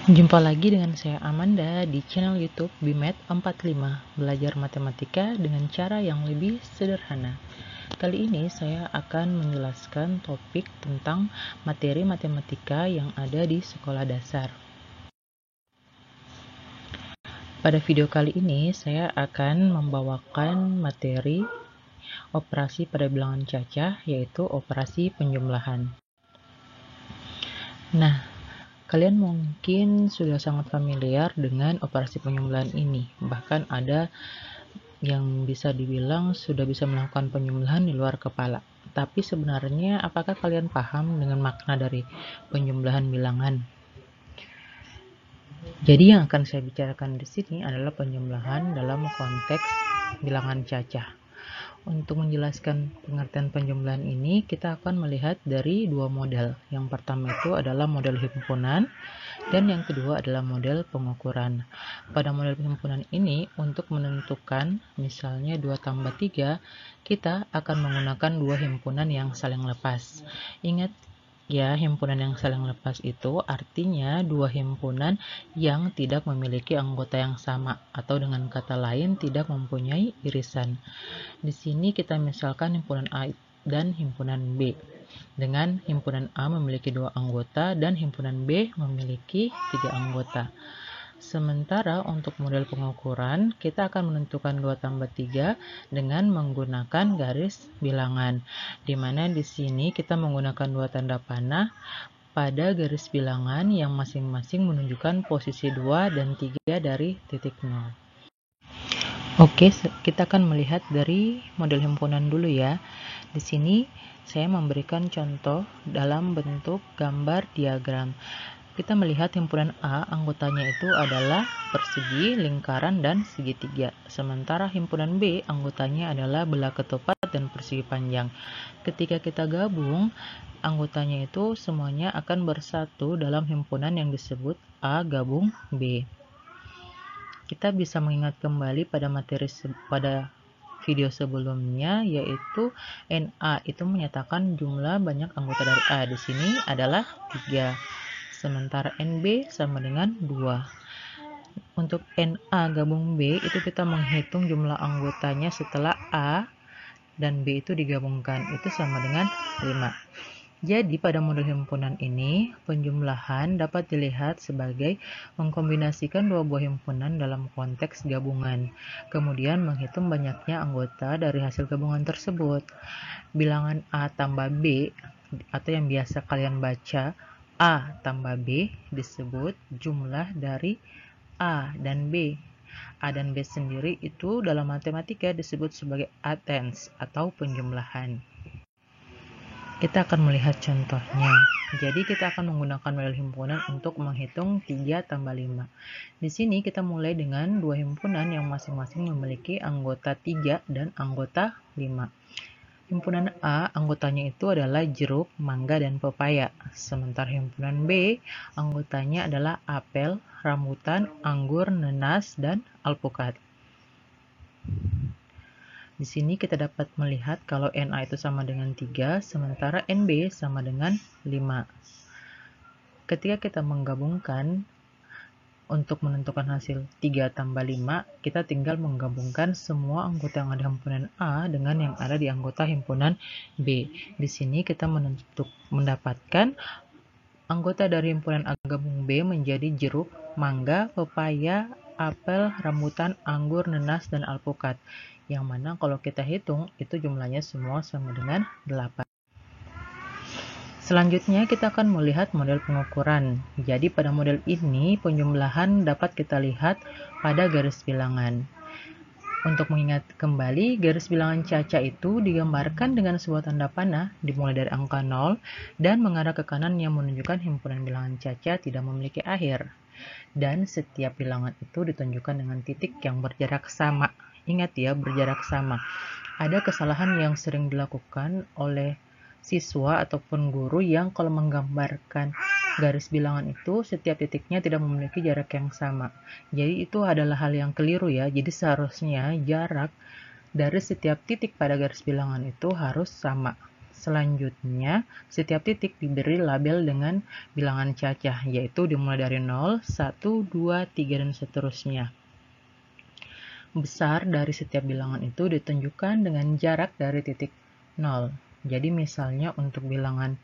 Jumpa lagi dengan saya Amanda di channel YouTube BIMED45, belajar matematika dengan cara yang lebih sederhana. Kali ini saya akan menjelaskan topik tentang materi matematika yang ada di sekolah dasar. Pada video kali ini saya akan membawakan materi operasi pada bilangan cacah, yaitu operasi penjumlahan. Nah, kalian mungkin sudah sangat familiar dengan operasi penjumlahan ini. Bahkan ada yang bisa dibilang sudah bisa melakukan penjumlahan di luar kepala. Tapi sebenarnya apakah kalian paham dengan makna dari penjumlahan bilangan? Jadi yang akan saya bicarakan di sini adalah penjumlahan dalam konteks bilangan cacah. Untuk menjelaskan pengertian penjumlahan ini, kita akan melihat dari dua model. Yang pertama itu adalah model himpunan, dan yang kedua adalah model pengukuran. Pada model himpunan ini, untuk menentukan misalnya 2 tambah 3, kita akan menggunakan dua himpunan yang saling lepas. Ingat ya, himpunan yang saling lepas itu artinya dua himpunan yang tidak memiliki anggota yang sama, atau dengan kata lain tidak mempunyai irisan. Di sini kita misalkan himpunan A dan himpunan B. Dengan himpunan A memiliki 2 anggota dan himpunan B memiliki 3 anggota. Sementara untuk model pengukuran, kita akan menentukan 2 tambah 3 dengan menggunakan garis bilangan, di mana di sini kita menggunakan 2 tanda panah pada garis bilangan yang masing-masing menunjukkan posisi 2 dan 3 dari titik 0. Oke, kita akan melihat dari model himpunan dulu ya. Di sini saya memberikan contoh dalam bentuk gambar diagram. Kita melihat himpunan A, anggotanya itu adalah persegi, lingkaran, dan segitiga. Sementara himpunan B, anggotanya adalah belah ketupat dan persegi panjang. Ketika kita gabung, anggotanya itu semuanya akan bersatu dalam himpunan yang disebut A gabung B. Kita bisa mengingat kembali pada pada video sebelumnya, yaitu NA itu menyatakan jumlah banyak anggota dari A. Di sini adalah 3. Sementara NB sama dengan 2. Untuk NA gabung B itu kita menghitung jumlah anggotanya setelah A dan B itu digabungkan. Itu sama dengan 5. Jadi pada model himpunan ini, penjumlahan dapat dilihat sebagai mengkombinasikan dua buah himpunan dalam konteks gabungan, kemudian menghitung banyaknya anggota dari hasil gabungan tersebut. Bilangan A tambah B, atau yang biasa kalian baca A tambah B, disebut jumlah dari A dan B. A dan B sendiri itu dalam matematika disebut sebagai adens atau penjumlahan. Kita akan melihat contohnya. Jadi kita akan menggunakan model himpunan untuk menghitung 3 tambah 5. Di sini kita mulai dengan dua himpunan yang masing-masing memiliki anggota 3 dan anggota 5. Himpunan A, anggotanya itu adalah jeruk, mangga, dan pepaya. Sementara himpunan B, anggotanya adalah apel, rambutan, anggur, nanas, dan alpukat. Di sini kita dapat melihat kalau NA itu sama dengan 3, sementara NB sama dengan 5. Ketika kita menggabungkan untuk menentukan hasil 3 tambah 5, kita tinggal menggabungkan semua anggota yang ada di himpunan A dengan yang ada di anggota himpunan B. Di sini kita mendapatkan anggota dari himpunan A gabung B menjadi jeruk, mangga, pepaya, apel, rambutan, anggur, nanas, dan alpukat. Yang mana kalau kita hitung, itu jumlahnya semua sama dengan 8. Selanjutnya kita akan melihat model pengukuran. Jadi pada model ini penjumlahan dapat kita lihat pada garis bilangan. Untuk mengingat kembali, garis bilangan cacah itu digambarkan dengan sebuah tanda panah dimulai dari angka 0 dan mengarah ke kanan yang menunjukkan himpunan bilangan cacah tidak memiliki akhir. Dan setiap bilangan itu ditunjukkan dengan titik yang berjarak sama. Ingat ya, berjarak sama. Ada kesalahan yang sering dilakukan oleh siswa ataupun guru yang kalau menggambarkan garis bilangan itu setiap titiknya tidak memiliki jarak yang sama. Jadi itu adalah hal yang keliru ya. Jadi seharusnya jarak dari setiap titik pada garis bilangan itu harus sama. Selanjutnya, setiap titik diberi label dengan bilangan cacah, yaitu dimulai dari 0, 1, 2, 3, dan seterusnya. Besar dari setiap bilangan itu ditunjukkan dengan jarak dari titik 0. Jadi misalnya untuk bilangan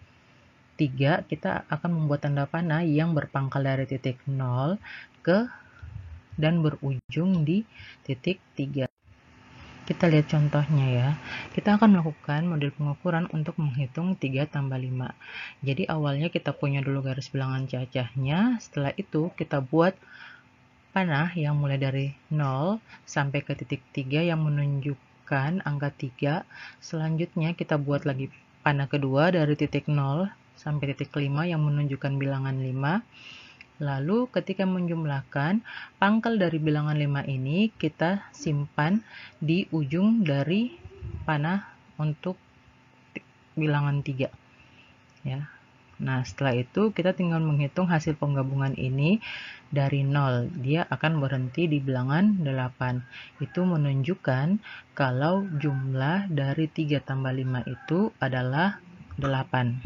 3, kita akan membuat tanda panah yang berpangkal dari titik 0 ke dan berujung di titik 3. Kita lihat contohnya ya. Kita akan melakukan model pengukuran untuk menghitung 3 tambah 5. Jadi awalnya kita punya dulu garis bilangan cacahnya. Setelah itu kita buat panah yang mulai dari 0 sampai ke titik 3 yang menunjukkan angka 3. Selanjutnya kita buat lagi panah kedua dari titik 0 sampai titik 5 yang menunjukkan bilangan 5. Lalu ketika menjumlahkan, pangkal dari bilangan 5 ini kita simpan di ujung dari panah untuk bilangan 3. Ya. Nah, setelah itu kita tinggal menghitung hasil penggabungan ini dari 0. Dia akan berhenti di bilangan 8. Itu menunjukkan kalau jumlah dari 3 tambah 5 itu adalah 8.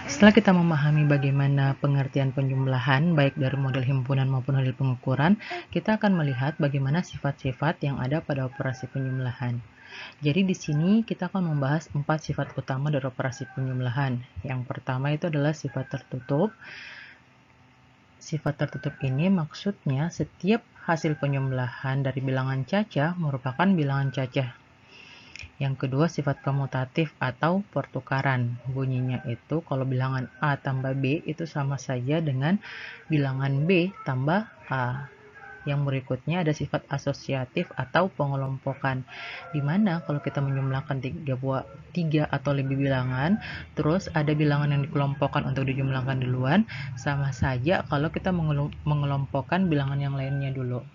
Setelah kita memahami bagaimana pengertian penjumlahan, baik dari model himpunan maupun model pengukuran, kita akan melihat bagaimana sifat-sifat yang ada pada operasi penjumlahan. Jadi di sini kita akan membahas 4 sifat utama dari operasi penjumlahan. Yang pertama itu adalah sifat tertutup. Sifat tertutup ini maksudnya setiap hasil penjumlahan dari bilangan cacah merupakan bilangan cacah. Yang kedua sifat komutatif atau pertukaran. Bunyinya itu kalau bilangan A tambah B itu sama saja dengan bilangan B tambah A. Yang berikutnya ada sifat asosiatif atau pengelompokan, di mana kalau kita menjumlahkan 3 atau lebih bilangan, terus ada bilangan yang dikelompokkan untuk dijumlahkan duluan, sama saja kalau kita mengelompokkan bilangan yang lainnya dulu.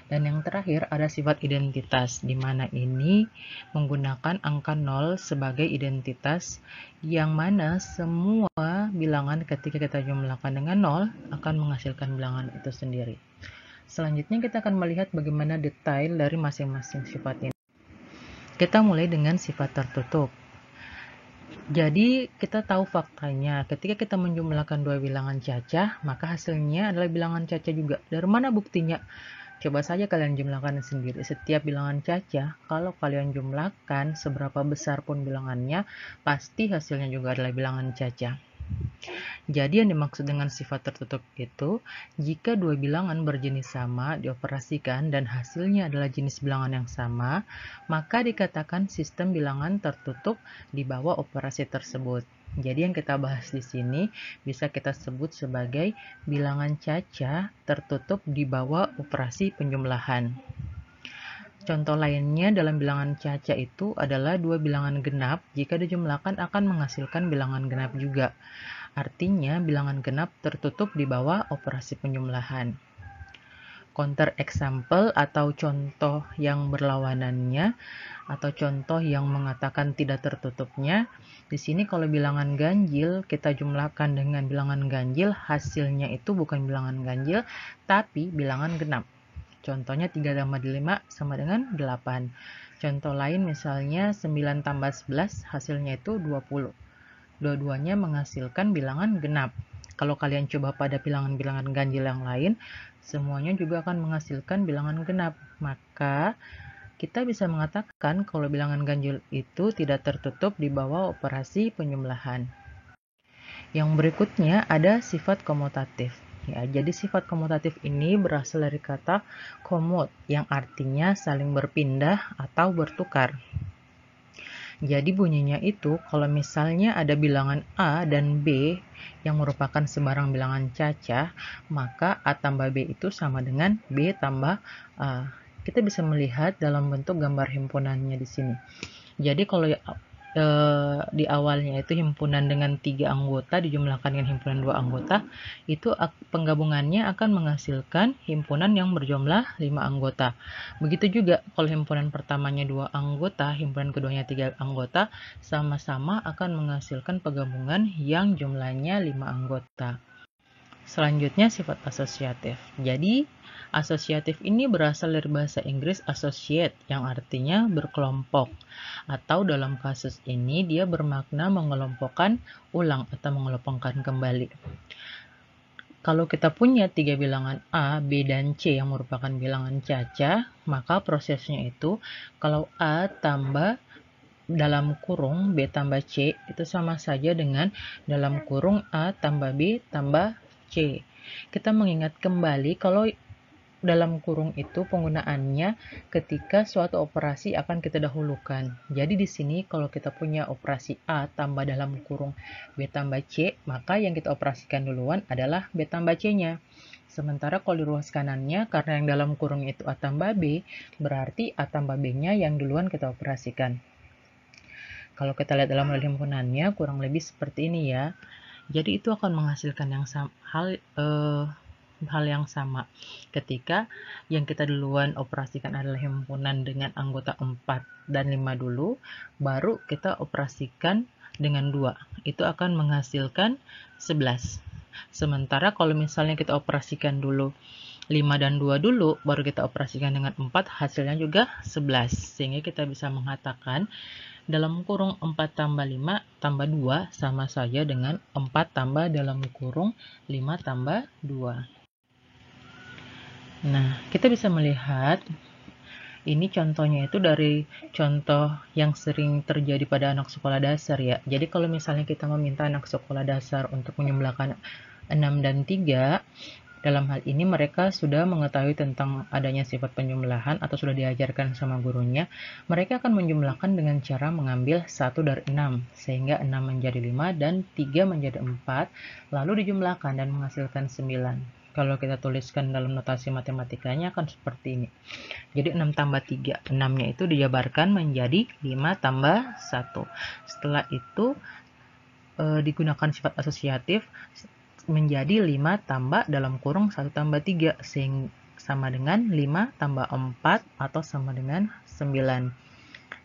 Dan yang terakhir ada sifat identitas, di mana ini menggunakan angka 0 sebagai identitas, yang mana semua bilangan ketika kita jumlahkan dengan 0 akan menghasilkan bilangan itu sendiri. Selanjutnya kita akan melihat bagaimana detail dari masing-masing sifat ini. Kita mulai dengan sifat tertutup. Jadi kita tahu faktanya, ketika kita menjumlahkan dua bilangan cacah, maka hasilnya adalah bilangan cacah juga. Dari mana buktinya? Coba saja kalian jumlahkan sendiri. Setiap bilangan cacah, kalau kalian jumlahkan seberapa besar pun bilangannya, pasti hasilnya juga adalah bilangan cacah. Jadi yang dimaksud dengan sifat tertutup itu, jika dua bilangan berjenis sama dioperasikan dan hasilnya adalah jenis bilangan yang sama, maka dikatakan sistem bilangan tertutup di bawah operasi tersebut. Jadi yang kita bahas di sini bisa kita sebut sebagai bilangan cacah tertutup di bawah operasi penjumlahan. Contoh lainnya dalam bilangan cacah itu adalah dua bilangan genap, jika dijumlahkan akan menghasilkan bilangan genap juga. Artinya bilangan genap tertutup di bawah operasi penjumlahan. Counter example atau contoh yang berlawanannya atau contoh yang mengatakan tidak tertutupnya. Di sini kalau bilangan ganjil kita jumlahkan dengan bilangan ganjil, hasilnya itu bukan bilangan ganjil tapi bilangan genap. Contohnya 3 tambah 5 sama dengan 8. Contoh lain misalnya 9 tambah 11 hasilnya itu 20. Dua-duanya menghasilkan bilangan genap. Kalau kalian coba pada bilangan-bilangan ganjil yang lain, semuanya juga akan menghasilkan bilangan genap. Maka kita bisa mengatakan kalau bilangan ganjil itu tidak tertutup di bawah operasi penjumlahan. Yang berikutnya ada sifat komutatif. Ya, jadi sifat komutatif ini berasal dari kata komut yang artinya saling berpindah atau bertukar. Jadi bunyinya itu kalau misalnya ada bilangan A dan B yang merupakan sebarang bilangan cacah, maka A tambah B itu sama dengan B tambah A. Kita bisa melihat dalam bentuk gambar himpunannya di sini. Jadi kalau di awalnya itu himpunan dengan 3 anggota dijumlahkan dengan himpunan 2 anggota, itu penggabungannya akan menghasilkan himpunan yang berjumlah 5 anggota. Begitu juga kalau himpunan pertamanya 2 anggota, himpunan keduanya 3 anggota, sama-sama akan menghasilkan penggabungan yang jumlahnya 5 anggota. Selanjutnya sifat asosiatif. Jadi Asosiatif ini berasal dari bahasa Inggris associate yang artinya berkelompok, atau dalam kasus ini dia bermakna mengelompokkan ulang atau mengelompokkan kembali. Kalau kita punya tiga bilangan A, B, dan C yang merupakan bilangan cacah, maka prosesnya itu kalau A tambah dalam kurung B tambah C itu sama saja dengan dalam kurung A tambah B tambah C. Kita mengingat kembali kalau dalam kurung itu penggunaannya ketika suatu operasi akan kita dahulukan. Jadi di sini kalau kita punya operasi A tambah dalam kurung B tambah C, maka yang kita operasikan duluan adalah B tambah C-nya. Sementara kalau di ruas kanannya, karena yang dalam kurung itu A tambah B, berarti A tambah B-nya yang duluan kita operasikan. Kalau kita lihat dalam model himpunannya kurang lebih seperti ini ya. Jadi itu akan menghasilkan hal yang sama ketika yang kita duluan operasikan adalah himpunan dengan anggota 4 dan 5 dulu, baru kita operasikan dengan 2. Itu akan menghasilkan 11. Sementara kalau misalnya kita operasikan dulu 5 dan 2 dulu, baru kita operasikan dengan 4, hasilnya juga 11. Sehingga kita bisa mengatakan dalam kurung 4 tambah 5 tambah 2 sama saja dengan 4 tambah dalam kurung 5 tambah 2. Nah, kita bisa melihat ini contohnya itu dari contoh yang sering terjadi pada anak sekolah dasar ya. Jadi kalau misalnya kita meminta anak sekolah dasar untuk menjumlahkan 6 dan 3, dalam hal ini mereka sudah mengetahui tentang adanya sifat penjumlahan atau sudah diajarkan sama gurunya. Mereka akan menjumlahkan dengan cara mengambil 1 dari 6, sehingga 6 menjadi 5 dan 3 menjadi 4, lalu dijumlahkan dan menghasilkan 9. Kalau kita tuliskan dalam notasi matematikanya akan seperti ini. Jadi 6 tambah 3, 6-nya itu dijabarkan menjadi 5 tambah 1. Setelah itu digunakan sifat asosiatif menjadi 5 tambah dalam kurung 1 tambah 3 sehingga sama dengan 5 tambah 4 atau sama dengan 9.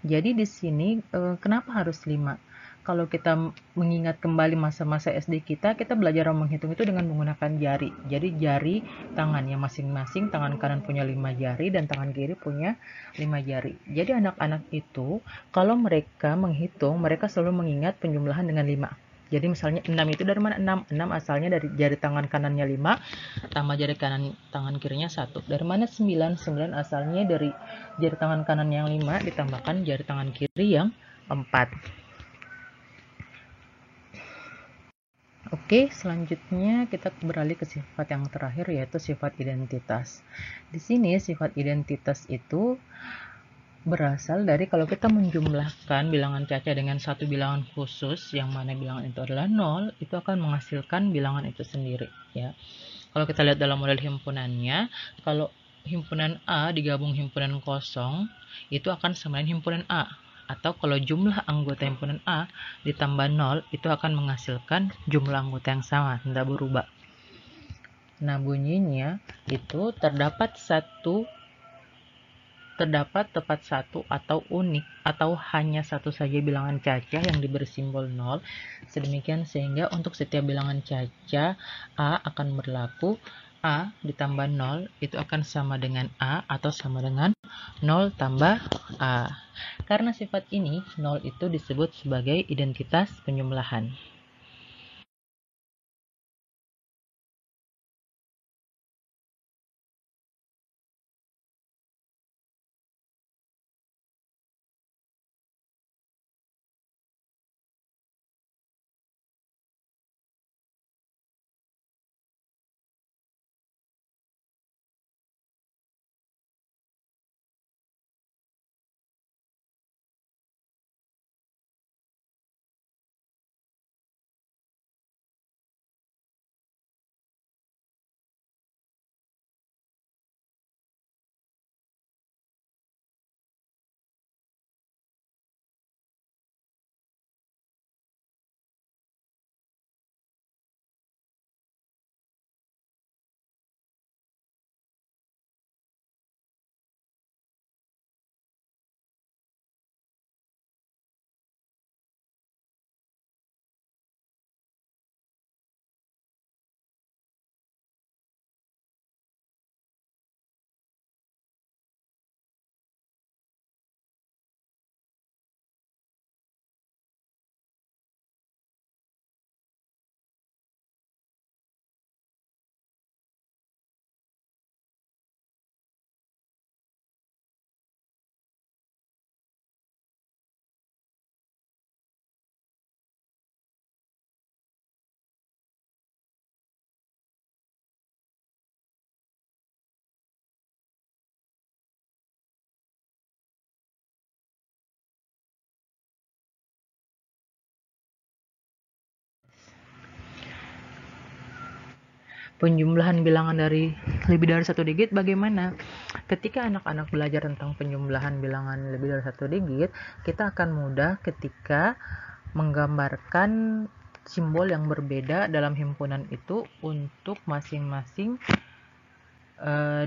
Jadi di sini kenapa harus 5? Kalau kita mengingat kembali masa-masa SD kita belajar menghitung itu dengan menggunakan jari. Jadi jari tangannya masing-masing, tangan kanan punya 5 jari dan tangan kiri punya 5 jari. Jadi anak-anak itu kalau mereka menghitung, mereka selalu mengingat penjumlahan dengan 5. Jadi misalnya 6 itu dari mana? 6 asalnya dari jari tangan kanannya 5 tambah jari tangan kirinya 1. Dari mana 9? 9 asalnya dari jari tangan kanan yang 5 ditambahkan jari tangan kiri yang 4. Oke, selanjutnya kita beralih ke sifat yang terakhir yaitu sifat identitas. Di sini sifat identitas itu berasal dari kalau kita menjumlahkan bilangan cacah dengan satu bilangan khusus yang mana bilangan itu adalah 0, itu akan menghasilkan bilangan itu sendiri ya. Kalau kita lihat dalam model himpunannya, kalau himpunan A digabung himpunan kosong itu akan sama dengan himpunan A, atau kalau jumlah anggota himpunan A ditambah 0 itu akan menghasilkan jumlah anggota yang sama, tidak berubah. Nah, bunyinya itu terdapat tepat satu atau unik atau hanya satu saja bilangan cacah yang diberi simbol 0. Sedemikian sehingga untuk setiap bilangan cacah A akan berlaku A ditambah 0 itu akan sama dengan A atau sama dengan 0 tambah A. Karena sifat ini, 0 itu disebut sebagai identitas penjumlahan. Penjumlahan bilangan dari lebih dari satu digit bagaimana? Ketika anak-anak belajar tentang penjumlahan bilangan lebih dari satu digit, kita akan mudah ketika menggambarkan simbol yang berbeda dalam himpunan itu untuk masing-masing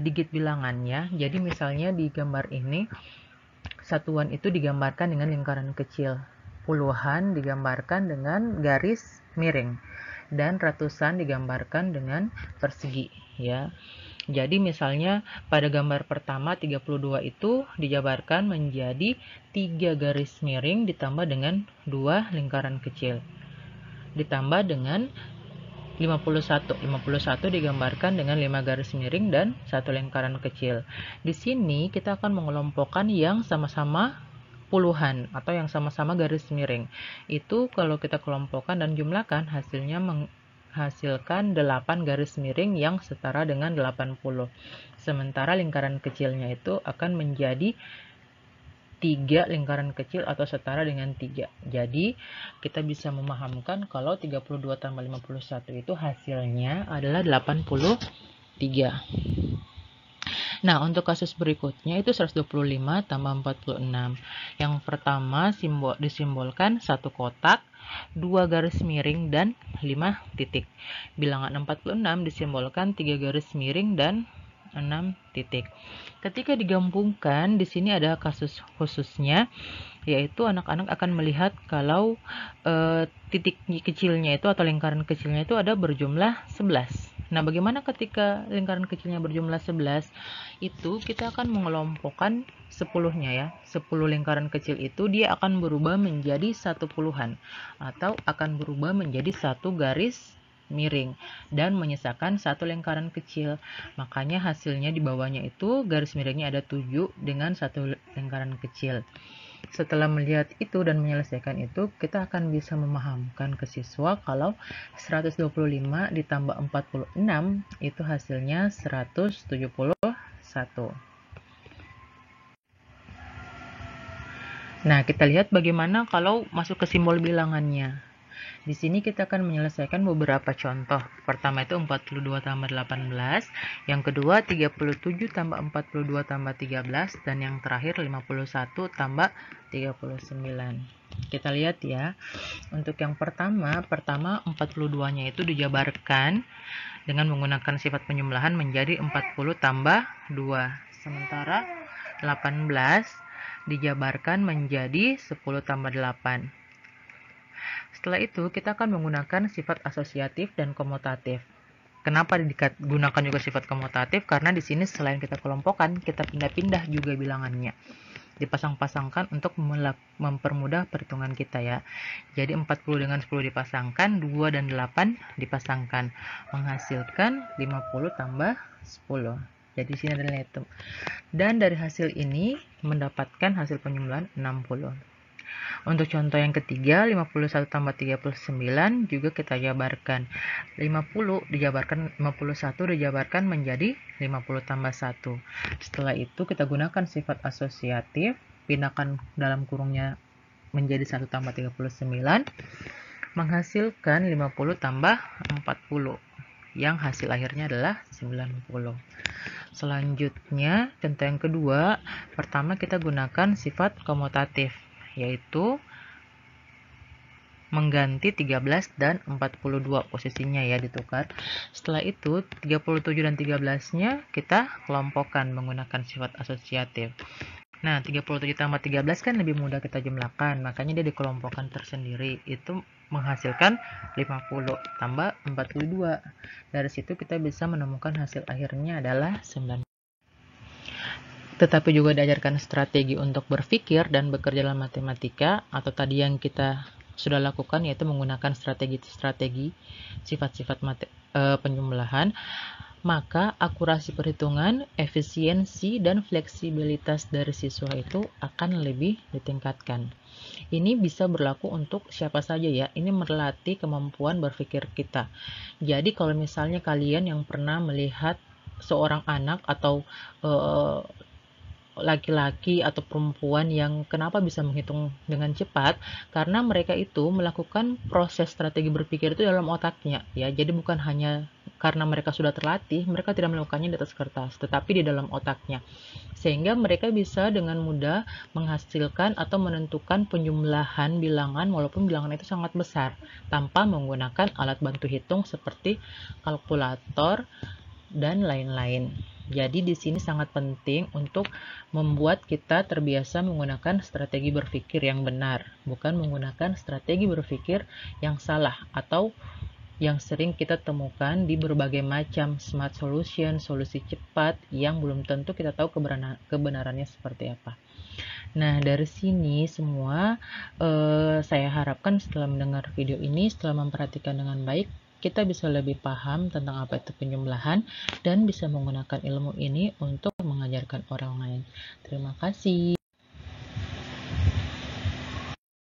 digit bilangannya. Jadi misalnya di gambar ini, satuan itu digambarkan dengan lingkaran kecil, puluhan digambarkan dengan garis miring, dan ratusan digambarkan dengan persegi, ya. Jadi misalnya pada gambar pertama 32 itu dijabarkan menjadi 3 garis miring ditambah dengan 2 lingkaran kecil. Ditambah dengan 51 digambarkan dengan 5 garis miring dan 1 lingkaran kecil. Di sini kita akan mengelompokkan yang sama-sama puluhan atau yang sama-sama garis miring. Itu kalau kita kelompokkan dan jumlahkan, hasilnya menghasilkan 8 garis miring yang setara dengan 80. Sementara lingkaran kecilnya itu akan menjadi 3 lingkaran kecil atau setara dengan 3. Jadi kita bisa memahamkan kalau 32 tambah 51 itu hasilnya adalah 83. Nah, untuk kasus berikutnya itu 125 tambah 46. Yang pertama disimbolkan satu kotak, 2 garis miring, dan 5 titik. Bilangan 46 disimbolkan 3 garis miring dan 6 titik. Ketika digabungkan, di sini ada kasus khususnya, yaitu anak-anak akan melihat kalau titik kecilnya itu atau lingkaran kecilnya itu ada berjumlah 11. Nah, bagaimana ketika lingkaran kecilnya berjumlah 11? Itu kita akan mengelompokkan 10-nya ya. 10 lingkaran kecil itu dia akan berubah menjadi satu puluhan atau akan berubah menjadi satu garis miring dan menyisakan satu lingkaran kecil. Makanya hasilnya di bawahnya itu garis miringnya ada 7 dengan satu lingkaran kecil. Setelah melihat itu dan menyelesaikan itu, kita akan bisa memahamkan ke siswa kalau 125 ditambah 46 itu hasilnya 171. Nah, kita lihat bagaimana kalau masuk ke simbol bilangannya. Di sini kita akan menyelesaikan beberapa contoh. Pertama itu 42 tambah 18, yang kedua 37 tambah 42 tambah 13, dan yang terakhir 51 tambah 39. Kita lihat ya. Untuk yang pertama 42-nya itu dijabarkan dengan menggunakan sifat penjumlahan menjadi 40 tambah 2. Sementara 18 dijabarkan menjadi 10 tambah 8. Setelah itu, kita akan menggunakan sifat asosiatif dan komutatif. Kenapa digunakan juga sifat komutatif? Karena di sini selain kita kelompokkan, kita pindah-pindah juga bilangannya. Dipasang-pasangkan untuk mempermudah perhitungan kita ya. Jadi 40 dengan 10 dipasangkan, 2 dan 8 dipasangkan. Menghasilkan 50 tambah 10. Jadi di sini ada nilai itu. Dan dari hasil ini mendapatkan hasil penjumlahan 60. Untuk contoh yang ketiga, 51 tambah 39 juga kita jabarkan. 51 dijabarkan menjadi 50 tambah 1. Setelah itu kita gunakan sifat asosiatif, pindahkan dalam kurungnya menjadi 1 tambah 39, menghasilkan 50 tambah 40, yang hasil akhirnya adalah 90. Selanjutnya, contoh yang kedua, pertama kita gunakan sifat komutatif, yaitu mengganti 13 dan 42 posisinya ya, ditukar. Setelah itu 37 dan 13-nya kita kelompokkan menggunakan sifat asosiatif. Nah, 37 tambah 13 kan lebih mudah kita jumlahkan, makanya dia dikelompokkan tersendiri. Itu menghasilkan 50 tambah 42. Dari situ kita bisa menemukan hasil akhirnya adalah 9. Tetapi juga diajarkan strategi untuk berpikir dan bekerja dalam matematika, atau tadi yang kita sudah lakukan yaitu menggunakan strategi sifat-sifat penjumlahan. Maka akurasi perhitungan, efisiensi, dan fleksibilitas dari siswa itu akan lebih ditingkatkan. Ini bisa berlaku untuk siapa saja ya. Ini melatih kemampuan berpikir kita. Jadi kalau misalnya kalian yang pernah melihat seorang anak atau laki-laki atau perempuan yang kenapa bisa menghitung dengan cepat, karena mereka itu melakukan proses strategi berpikir itu dalam otaknya ya. Jadi bukan hanya karena mereka sudah terlatih, mereka tidak melakukannya di atas kertas, tetapi di dalam otaknya. Sehingga mereka bisa dengan mudah menghasilkan atau menentukan penjumlahan bilangan walaupun bilangan itu sangat besar, tanpa menggunakan alat bantu hitung seperti kalkulator dan lain-lain. Jadi di sini sangat penting untuk membuat kita terbiasa menggunakan strategi berpikir yang benar, bukan menggunakan strategi berpikir yang salah atau yang sering kita temukan di berbagai macam smart solution, solusi cepat yang belum tentu kita tahu kebenarannya seperti apa. Nah, dari sini semua saya harapkan setelah mendengar video ini, setelah memperhatikan dengan baik, kita bisa lebih paham tentang apa itu penjumlahan dan bisa menggunakan ilmu ini untuk mengajarkan orang lain. Terima kasih.